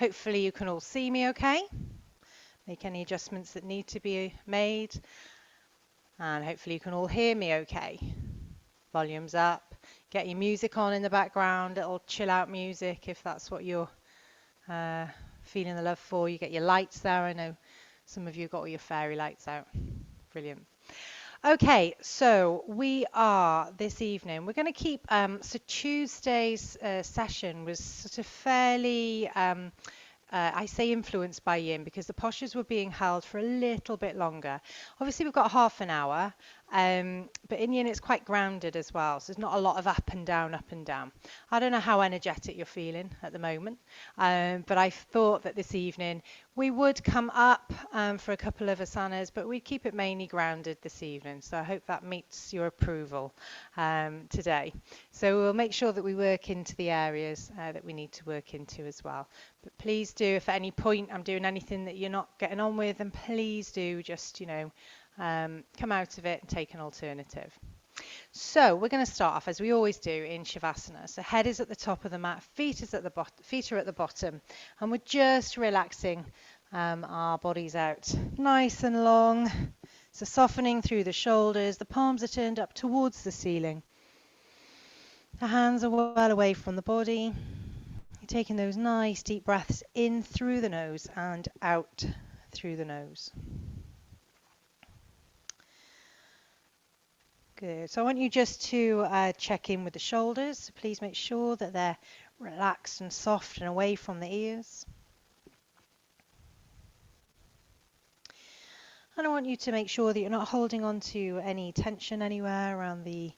Hopefully you can all see me okay. Make any adjustments that need to be made. And hopefully you can all hear me okay. Volume's up. Get your music on in the background, little chill out music if that's what you're feeling the love for. You get your lights there. I know some of you got all your fairy lights out. Brilliant. Okay, so we are this evening. We're going to keep. So Tuesday's session was sort of fairly. I say influenced by yin because the postures were being held for a little bit longer. Obviously, we've got half an hour, but in yin it's quite grounded as well. So there's not a lot of up and down, up and down. I don't know how energetic you're feeling at the moment, but I thought that this evening we would come up for a couple of asanas, but we'd keep it mainly grounded this evening. So I hope that meets your approval today. So we'll make sure that we work into the areas that we need to work into as well. But please do, if at any point I'm doing anything that you're not getting on with, then please do just, come out of it and take an alternative. So we're going to start off as we always do in Shavasana. So head is at the top of the mat, feet are at the bottom, and we're just relaxing our bodies out nice and long. So softening through the shoulders, the palms are turned up towards the ceiling. The hands are well away from the body. You're taking those nice deep breaths in through the nose and out through the nose. Good. So I want you just to check in with the shoulders. So please make sure that they're relaxed and soft and away from the ears. And I want you to make sure that you're not holding on to any tension anywhere around the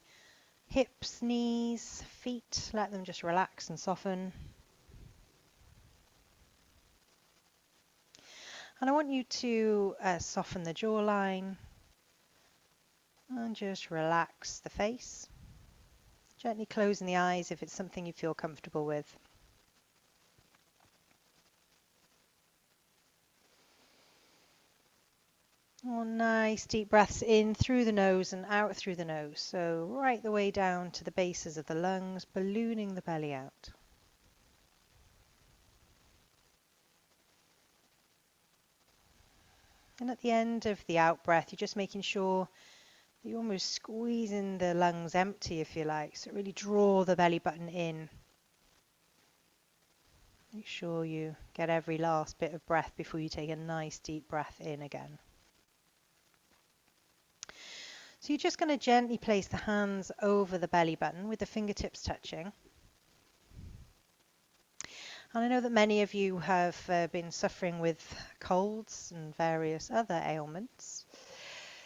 hips, knees, feet. Let them just relax and soften. And I want you to soften the jawline and just relax the face. Gently closing the eyes if it's something you feel comfortable with. Oh, nice deep breaths in through the nose and out through the nose. So right the way down to the bases of the lungs, ballooning the belly out. And at the end of the out breath, you're just making sure that you're almost squeezing the lungs empty, if you like. So really draw the belly button in. Make sure you get every last bit of breath before you take a nice deep breath in again. So you're just going to gently place the hands over the belly button with the fingertips touching. And I know that many of you have been suffering with colds and various other ailments.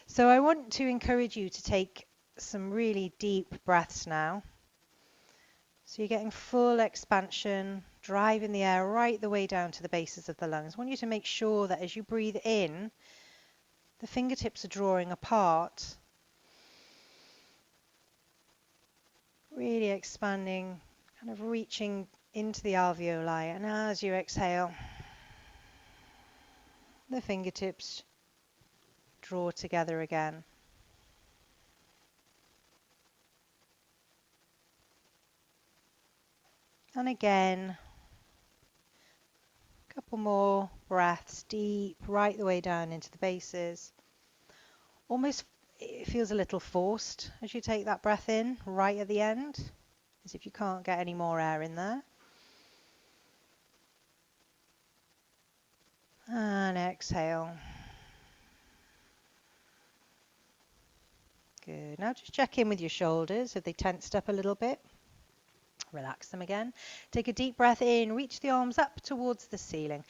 So I want to encourage you to take some really deep breaths now. So you're getting full expansion, driving the air right the way down to the bases of the lungs. I want you to make sure that as you breathe in, the fingertips are drawing apart, really expanding, kind of reaching into the alveoli, and as you exhale, the fingertips draw together again. And again, a couple more breaths deep, right the way down into the bases. Almost it feels a little forced as you take that breath in right at the end, as if you can't get any more air in there. And exhale. Good. Now just check in with your shoulders. Have they tensed up a little bit? Relax them again. Take a deep breath in. Reach the arms up towards the ceiling.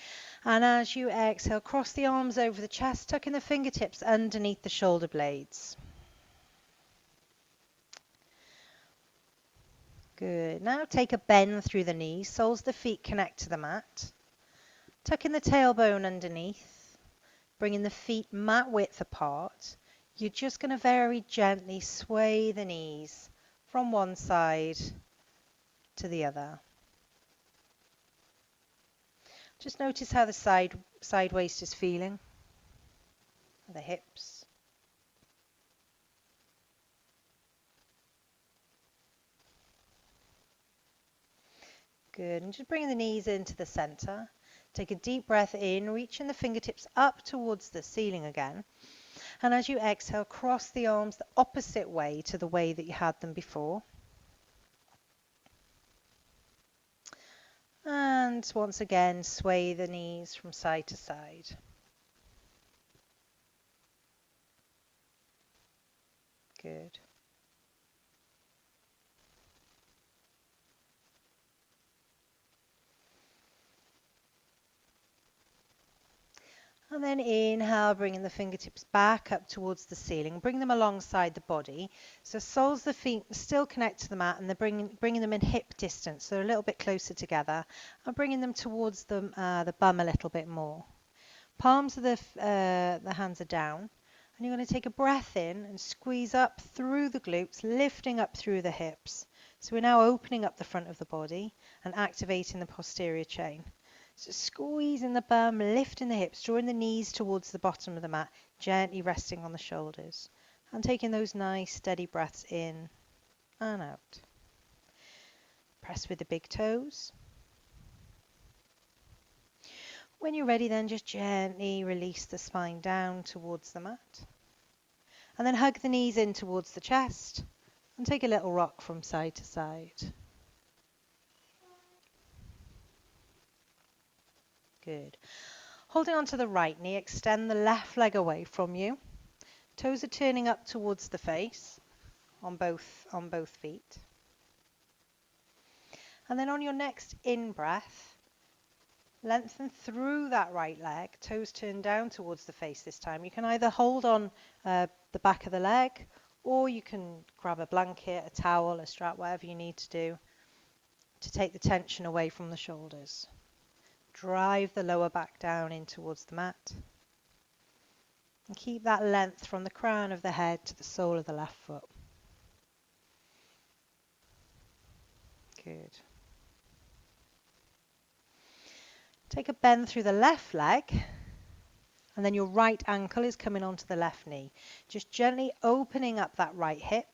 And as you exhale, cross the arms over the chest, tucking the fingertips underneath the shoulder blades. Good. Now take a bend through the knees. Soles of the feet connect to the mat. Tucking the tailbone underneath, bringing the feet mat width apart. You're just going to very gently sway the knees from one side to the other. Just notice how the side waist is feeling, the hips. Good. And just bringing the knees into the center. Take a deep breath in, reaching the fingertips up towards the ceiling again. And as you exhale, cross the arms the opposite way to the way that you had them before. And once again, sway the knees from side to side. Good. And then inhale, bringing the fingertips back up towards the ceiling. Bring them alongside the body. So soles of the feet still connect to the mat, and they're bringing them in hip distance, so they're a little bit closer together. And bringing them towards the bum a little bit more. Palms of the hands are down. And you're going to take a breath in and squeeze up through the glutes, lifting up through the hips. So we're now opening up the front of the body and activating the posterior chain. So squeezing the bum, lifting the hips, drawing the knees towards the bottom of the mat, gently resting on the shoulders. And taking those nice steady breaths in and out. Press with the big toes. When you're ready, then just gently release the spine down towards the mat. And then hug the knees in towards the chest and take a little rock from side to side. Good. Holding on to the right knee, extend the left leg away from you. Toes are turning up towards the face on both feet. And then on your next in-breath, lengthen through that right leg, toes turned down towards the face this time. You can either hold on the back of the leg, or you can grab a blanket, a towel, a strap, whatever you need to do to take the tension away from the shoulders. Drive the lower back down in towards the mat. And keep that length from the crown of the head to the sole of the left foot. Good. Take a bend through the left leg, and then your right ankle is coming onto the left knee. Just gently opening up that right hip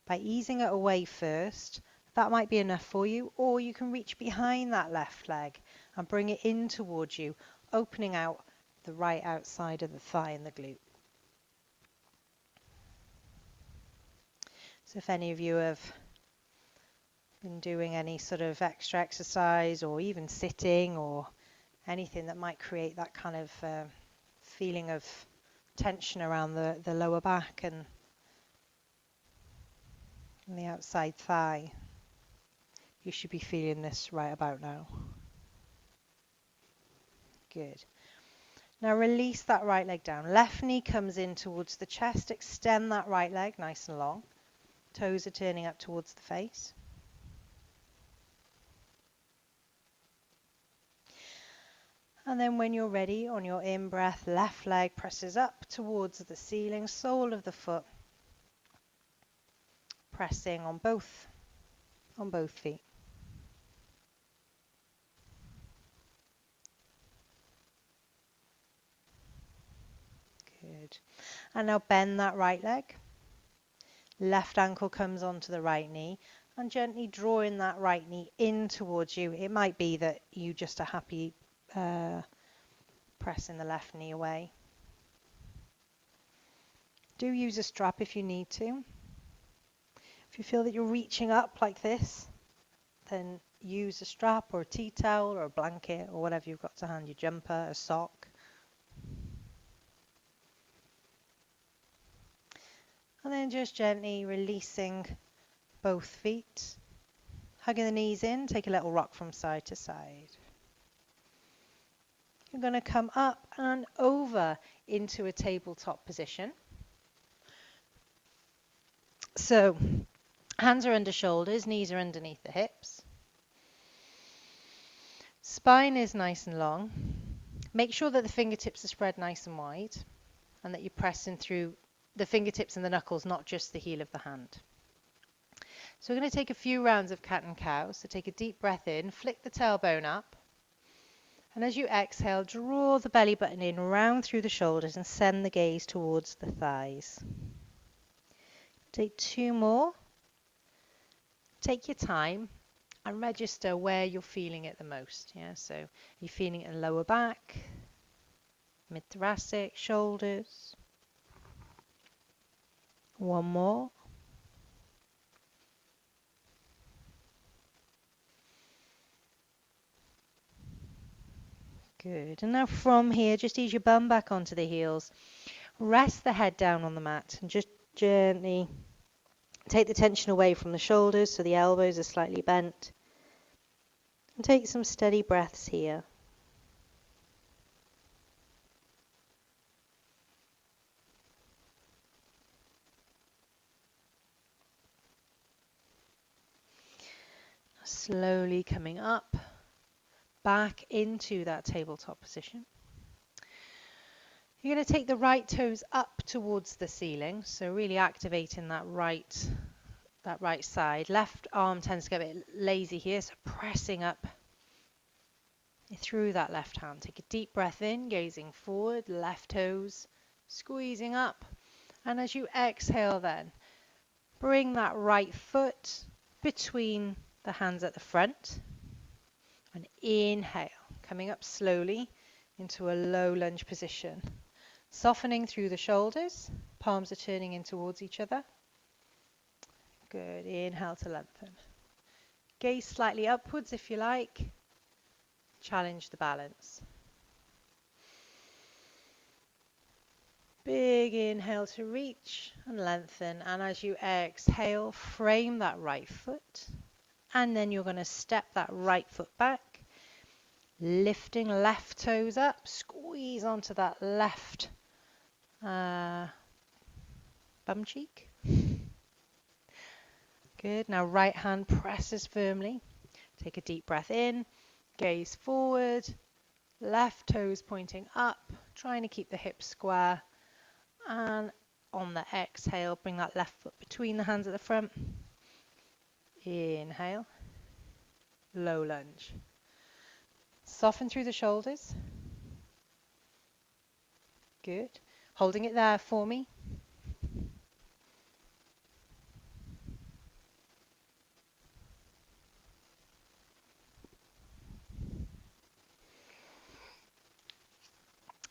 by easing it away first. That might be enough for you, or you can reach behind that left leg and bring it in towards you, opening out the right outside of the thigh and the glute. So if any of you have been doing any sort of extra exercise, or even sitting, or anything that might create that kind of feeling of tension around the lower back and the outside thigh, you should be feeling this right about now. Good. Now release that right leg down. Left knee comes in towards the chest. Extend that right leg nice and long. Toes are turning up towards the face. And then when you're ready, on your in-breath, left leg presses up towards the ceiling, sole of the foot, pressing on both feet. Good. And now bend that right leg. Left ankle comes onto the right knee, and gently drawing that right knee in towards you. It might be that you just are happy pressing the left knee away. Do use a strap if you need to. If you feel that you're reaching up like this, then use a strap or a tea towel or a blanket or whatever you've got to hand, your jumper, a sock. And then just gently releasing both feet, hugging the knees in, take a little rock from side to side. You're going to come up and over into a tabletop position. So hands are under shoulders, knees are underneath the hips. Spine is nice and long. Make sure that the fingertips are spread nice and wide and that you're pressing through the fingertips and the knuckles, not just the heel of the hand. So we're going to take a few rounds of cat and cow. So take a deep breath in, flick the tailbone up. And as you exhale, draw the belly button in, round through the shoulders and send the gaze towards the thighs. Take two more. Take your time. and register where you're feeling it the most. Yeah, so you're feeling it in lower back, mid-thoracic, shoulders. One more. Good. And now from here, just ease your bum back onto the heels. Rest the head down on the mat and just gently take the tension away from the shoulders so the elbows are slightly bent. And take some steady breaths here. Slowly coming up, back into that tabletop position. You're going to take the right toes up towards the ceiling, so really activating that right side. Left arm tends to get a bit lazy here, so pressing up through that left hand. Take a deep breath in, gazing forward, left toes squeezing up. And as you exhale then, bring that right foot between the hands at the front. And inhale, coming up slowly into a low lunge position. Softening through the shoulders, palms are turning in towards each other. Good, inhale to lengthen. Gaze slightly upwards if you like. Challenge the balance. Big inhale to reach and lengthen. And as you exhale, frame that right foot. And then you're going to step that right foot back. Lifting left toes up. Squeeze onto that left bum cheek. Good. Now right hand presses firmly. Take a deep breath in. Gaze forward. Left toes pointing up. Trying to keep the hips square. And on the exhale, bring that left foot between the hands at the front. Inhale. Low lunge. Soften through the shoulders. Good. Holding it there for me.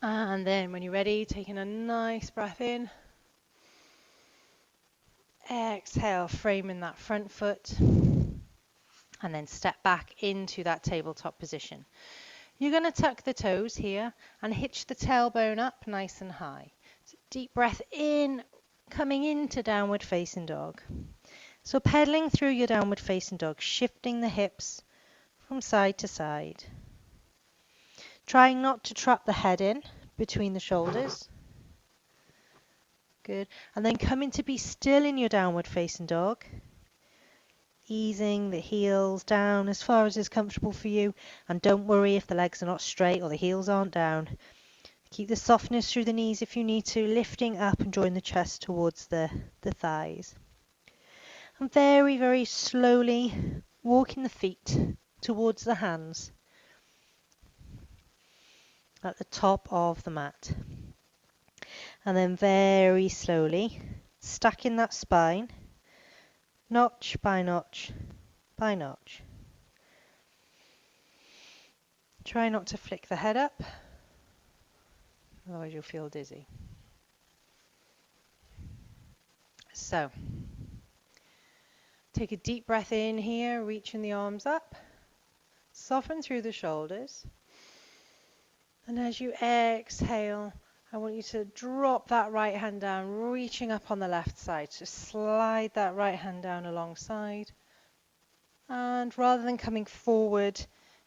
And then when you're ready, taking a nice breath in. Exhale, framing that front foot. And then step back into that tabletop position. You're going to tuck the toes here and hitch the tailbone up nice and high. So deep breath in, coming into downward facing dog. So pedaling through your downward facing dog, shifting the hips from side to side. Trying not to trap the head in between the shoulders. Good. And then coming to be still in your downward facing dog. Easing the heels down as far as is comfortable for you. And don't worry if the legs are not straight or the heels aren't down. Keep the softness through the knees if you need to, lifting up and drawing the chest towards the thighs. And very, very slowly walking the feet towards the hands at the top of the mat. And then very slowly stacking that spine, notch by notch by notch. Try not to flick the head up, otherwise you'll feel dizzy. So, take a deep breath in here, reaching the arms up, soften through the shoulders. And as you exhale, I want you to drop that right hand down, reaching up on the left side. So slide that right hand down alongside. And rather than coming forward,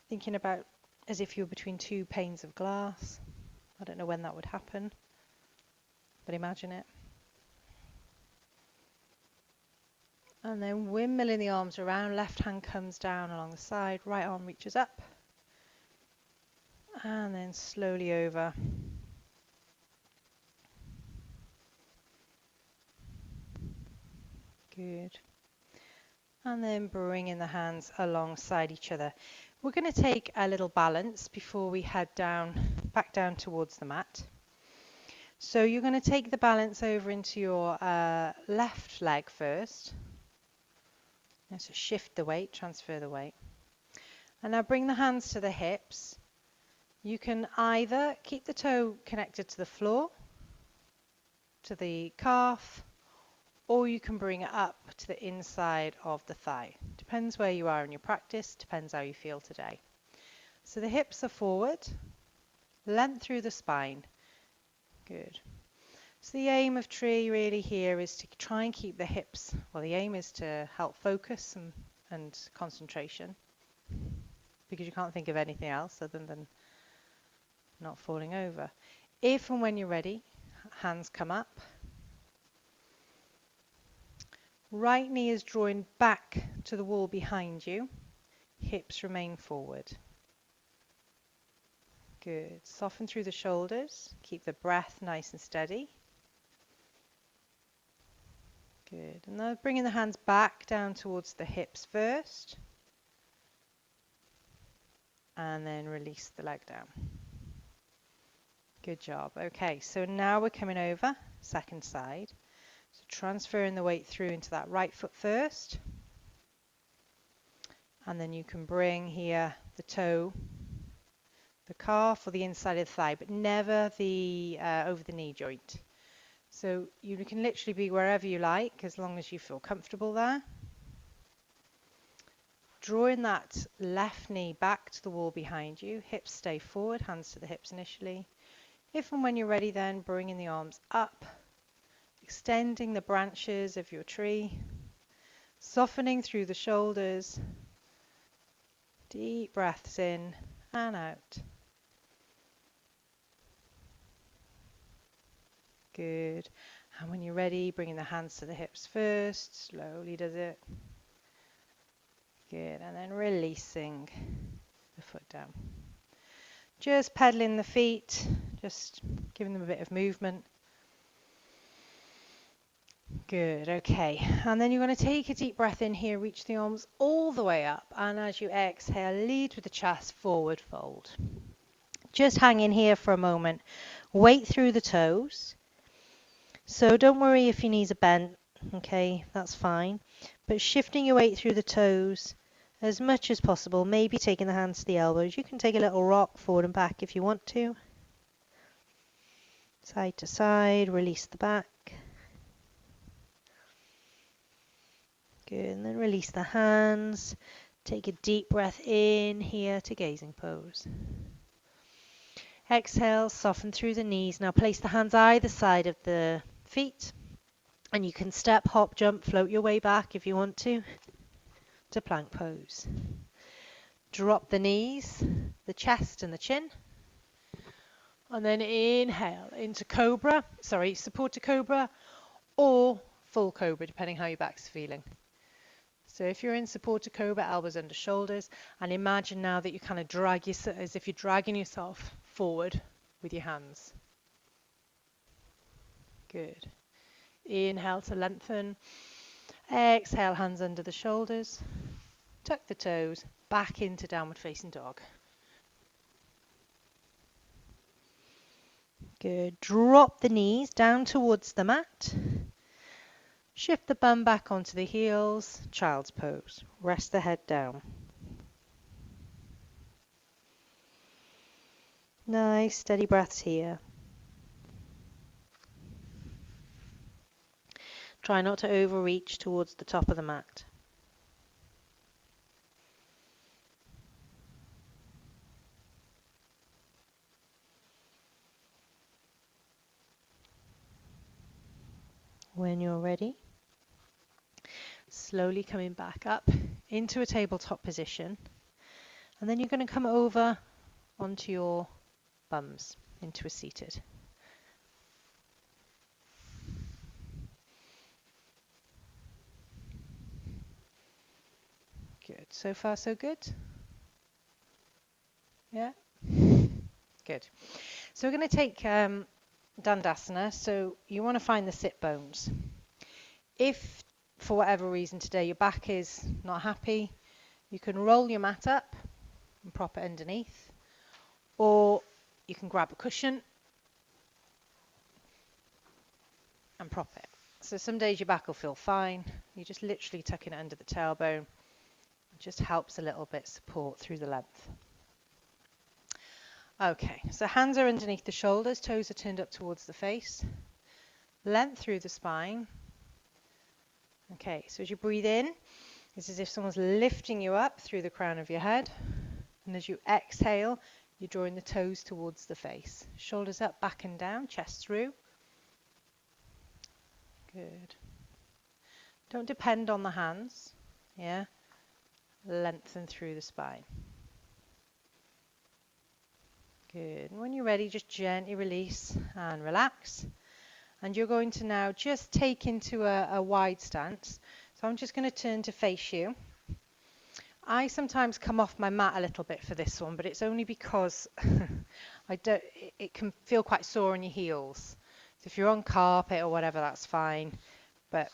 thinking about as if you were between two panes of glass. I don't know when that would happen, but imagine it. And then windmilling the arms around, left hand comes down along the side, right arm reaches up. And then slowly over. Good. And then bringing the hands alongside each other. We're going to take a little balance before we head down, back down towards the mat. So you're going to take the balance over into your left leg first. Now, so shift the weight, transfer the weight. And now bring the hands to the hips. You can either keep the toe connected to the floor, to the calf, or you can bring it up to the inside of the thigh. Depends where you are in your practice, depends how you feel today. So the hips are forward, length through the spine. Good. So the aim of tree really here is to try and keep the hips, well, the aim is to help focus and concentration, because you can't think of anything else other than not falling over. If and when you're ready, hands come up. Right knee is drawing back to the wall behind you. Hips remain forward. Good. Soften through the shoulders. Keep the breath nice and steady. Good. And now bringing the hands back down towards the hips first. And then release the leg down. Good job. Okay, so now we're coming over, second side. So transferring the weight through into that right foot first. And then you can bring here the toe, the calf or the inside of the thigh, but never the over the knee joint. So you can literally be wherever you like as long as you feel comfortable there. Drawing that left knee back to the wall behind you, hips stay forward, hands to the hips initially. If and when you're ready, then bringing the arms up, extending the branches of your tree, softening through the shoulders, deep breaths in and out. Good. And when you're ready, bringing the hands to the hips first, slowly does it. Good. And then releasing the foot down. Just pedaling the feet, just giving them a bit of movement. Good, okay. And then you're going to take a deep breath in here, reach the arms all the way up. And as you exhale, lead with the chest, forward fold. Just hang in here for a moment. Weight through the toes. So don't worry if your knees are bent, okay, that's fine. But shifting your weight through the toes as much as possible, maybe taking the hands to the elbows. You can take a little rock forward and back if you want to. Side to side, release the back. Good, and then release the hands. Take a deep breath in here to gazing pose. Exhale, soften through the knees. Now place the hands either side of the feet. And you can step, hop, jump, float your way back if you want to plank pose. Drop the knees, the chest and the chin. And then inhale into cobra, supported cobra or full cobra, depending how your back's feeling. So if you're in supported cobra, elbows under shoulders, and imagine now that you kind of drag yourself as if you're dragging yourself forward with your hands. Good. Inhale to lengthen. Exhale, hands under the shoulders. Tuck the toes, back into downward facing dog. Good. Drop the knees down towards the mat. Shift the bum back onto the heels. Child's pose. Rest the head down. Nice, steady breaths here. Try not to overreach towards the top of the mat. When you're ready, slowly coming back up into a tabletop position, and then you're going to come over onto your bums into a seated. Good. So far, so good? Yeah? Good. So we're going to take Dandasana. So you want to find the sit bones. If for whatever reason today your back is not happy, you can roll your mat up and prop it underneath, or you can grab a cushion and prop it. So some days your back will feel fine. You're just literally tucking it under the tailbone. It just helps a little bit support through the length. Okay, so hands are underneath the shoulders, toes are turned up towards the face. Length through the spine. Okay, so as you breathe in, it's as if someone's lifting you up through the crown of your head. And as you exhale, you're drawing the toes towards the face. Shoulders up, back and down, chest through. Good. Don't depend on the hands. Yeah. Lengthen through the spine. Good. And when you're ready, just gently release and relax. And you're going to now just take into a wide stance. So I'm just going to turn to face you. I sometimes come off my mat a little bit for this one, but it's only because it can feel quite sore on your heels. So if you're on carpet or whatever, that's fine. But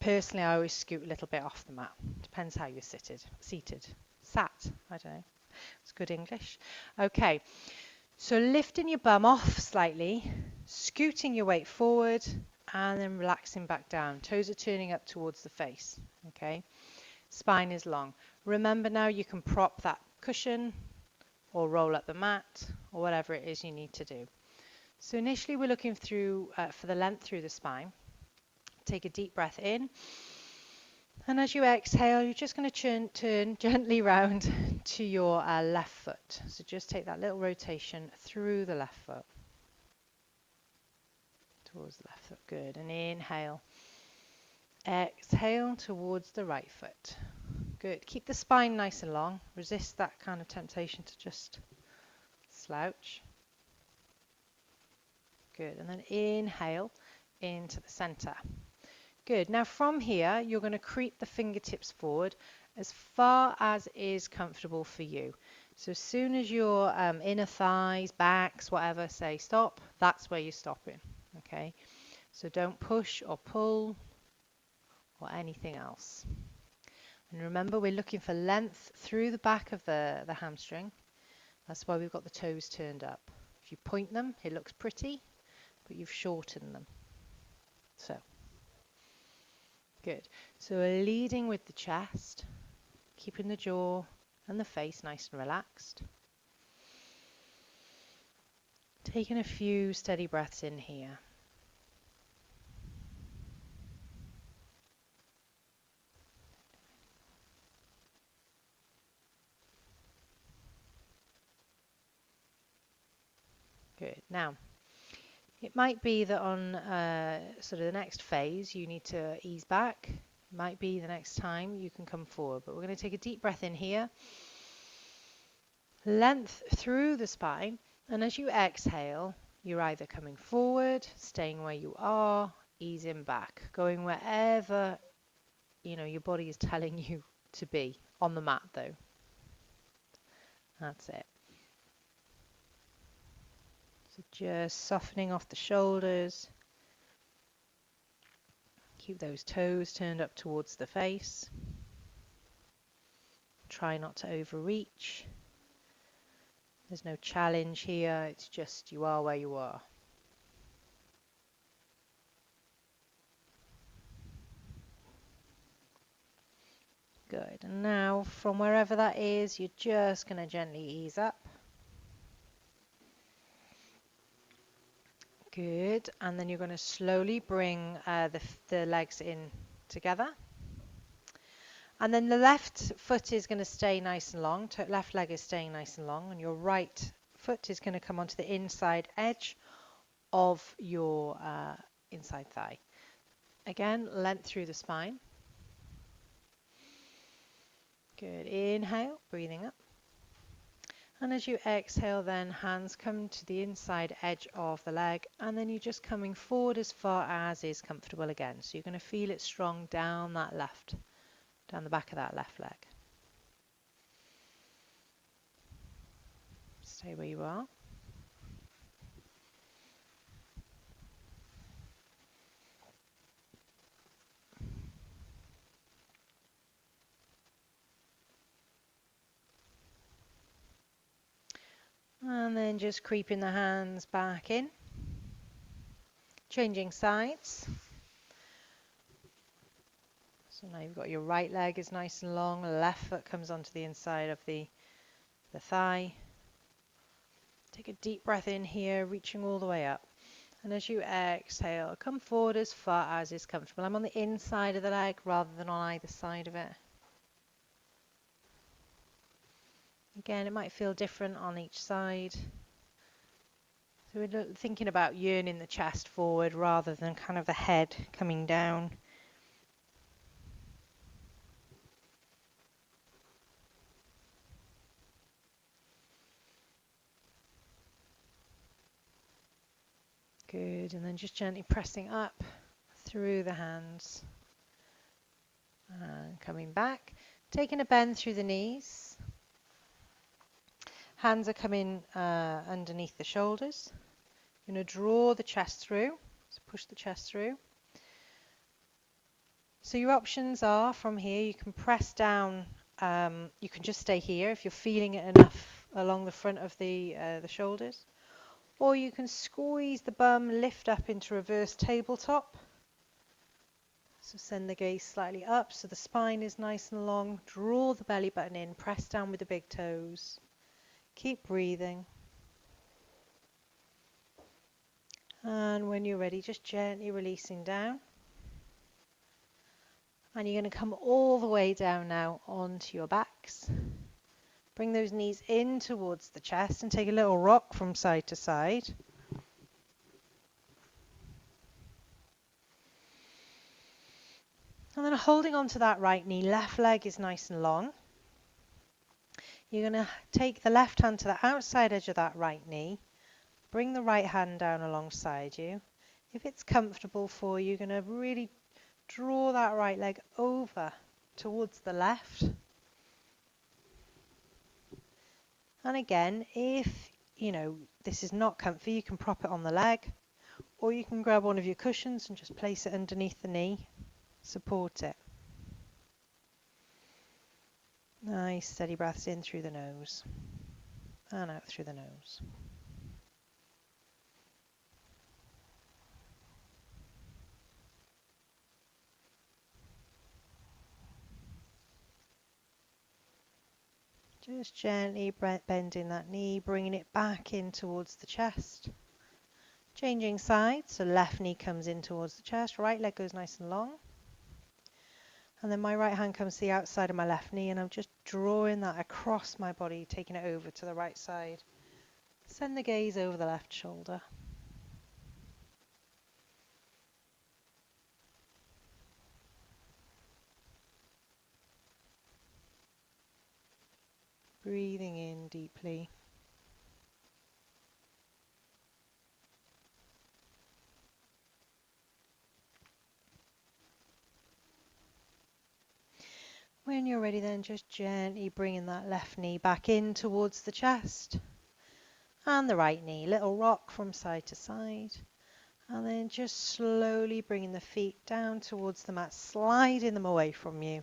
personally, I always scoot a little bit off the mat. Depends how you're seated, sat, I don't know. It's good English. Okay, so lifting your bum off slightly, scooting your weight forward, and then relaxing back down. Toes are turning up towards the face, okay? Spine is long. Remember now you can prop that cushion or roll up the mat or whatever it is you need to do. So initially we're looking through for the length through the spine. Take a deep breath in. And as you exhale, you're just going to turn gently round to your left foot. So just take that little rotation through the left foot. Towards the left foot. Good. And inhale. Exhale towards the right foot. Good. Keep the spine nice and long. Resist that kind of temptation to just slouch. Good. And then inhale into the center. Good. Now from here, you're going to creep the fingertips forward as far as is comfortable for you. So as soon as your inner thighs, backs, whatever, say stop, that's where you're stopping. Okay. So don't push or pull or anything else. And remember, we're looking for length through the back of the hamstring. That's why we've got the toes turned up. If you point them, it looks pretty, but you've shortened them. So, good. So we're leading with the chest, keeping the jaw and the face nice and relaxed. Taking a few steady breaths in here. Good. Now, it might be that on sort of the next phase you need to ease back. It might be the next time you can come forward. But we're going to take a deep breath in here. Length through the spine. And as you exhale, you're either coming forward, staying where you are, easing back, going wherever your body is telling you to be. On the mat though. That's it. So just softening off the shoulders. Keep those toes turned up towards the face. Try not to overreach. There's no challenge here. It's just you are where you are. Good. And now from wherever that is, you're just going to gently ease up. Good. And then you're going to slowly bring the legs in together. And then the left foot is going to stay nice and long. Left leg is staying nice and long. And your right foot is going to come onto the inside edge of your inside thigh. Again, length through the spine. Good. Inhale, breathing up. And as you exhale, then hands come to the inside edge of the leg, and then you're just coming forward as far as is comfortable again. So you're going to feel it strong down the back of that left leg. Stay where you are. And then just creeping the hands back in. Changing sides. So now you've got your right leg is nice and long, left foot comes onto the inside of the thigh. Take a deep breath in here, reaching all the way up. And as you exhale, come forward as far as is comfortable. I'm on the inside of the leg rather than on either side of it. Again, it might feel different on each side. So we're thinking about yearning the chest forward rather than kind of the head coming down. Good, and then just gently pressing up through the hands. And coming back, taking a bend through the knees. Hands are coming underneath the shoulders. You're going to draw the chest through, so push the chest through. So your options are from here, you can press down, you can just stay here if you're feeling it enough along the front of the shoulders. Or you can squeeze the bum, lift up into reverse tabletop. So send the gaze slightly up so the spine is nice and long. Draw the belly button in, press down with the big toes. Keep breathing. And when you're ready, just gently releasing down. And you're going to come all the way down now onto your backs. Bring those knees in towards the chest and take a little rock from side to side. And then holding on to that right knee, left leg is nice and long. You're going to take the left hand to the outside edge of that right knee. Bring the right hand down alongside you. If it's comfortable for you, you're going to really draw that right leg over towards the left. And again, if this is not comfy, you can prop it on the leg, or you can grab one of your cushions and just place it underneath the knee, support it. Nice steady breaths in through the nose and out through the nose. Just gently bending that knee, bringing it back in towards the chest. Changing sides, so left knee comes in towards the chest, right leg goes nice and long. And then my right hand comes to the outside of my left knee and I'm just drawing that across my body, taking it over to the right side. Send the gaze over the left shoulder. Breathing in deeply. When you're ready then, just gently bringing that left knee back in towards the chest. And the right knee, little rock from side to side. And then just slowly bringing the feet down towards the mat, sliding them away from you.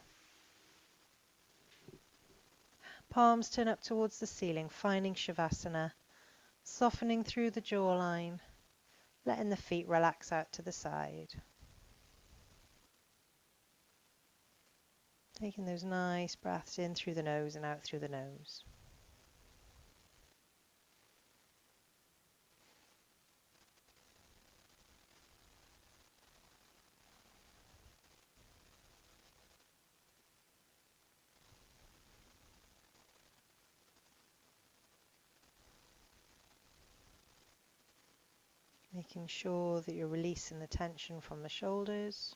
Palms turn up towards the ceiling, finding Shavasana, softening through the jawline, letting the feet relax out to the side. Taking those nice breaths in through the nose and out through the nose. Making sure that you're releasing the tension from the shoulders.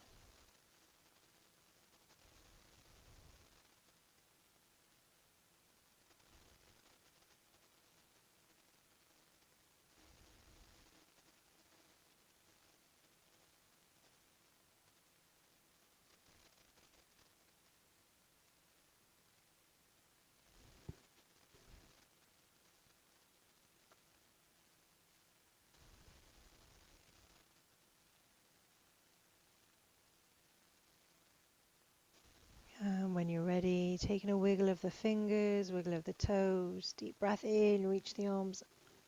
And when you're ready, taking a wiggle of the fingers, wiggle of the toes, deep breath in, reach the arms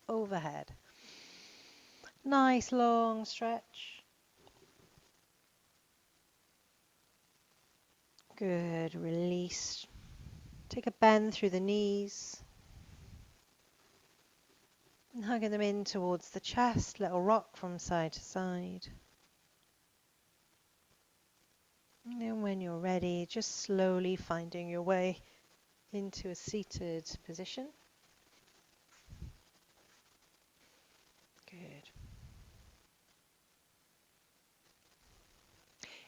overhead. Nice long stretch. Good, release. Take a bend through the knees. And hugging them in towards the chest, little rock from side to side. And then when you're ready, just slowly finding your way into a seated position. Good.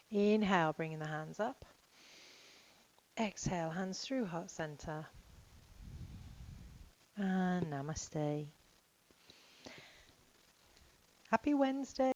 Inhale, bringing the hands up. Exhale, hands through heart center. And namaste. Happy Wednesday.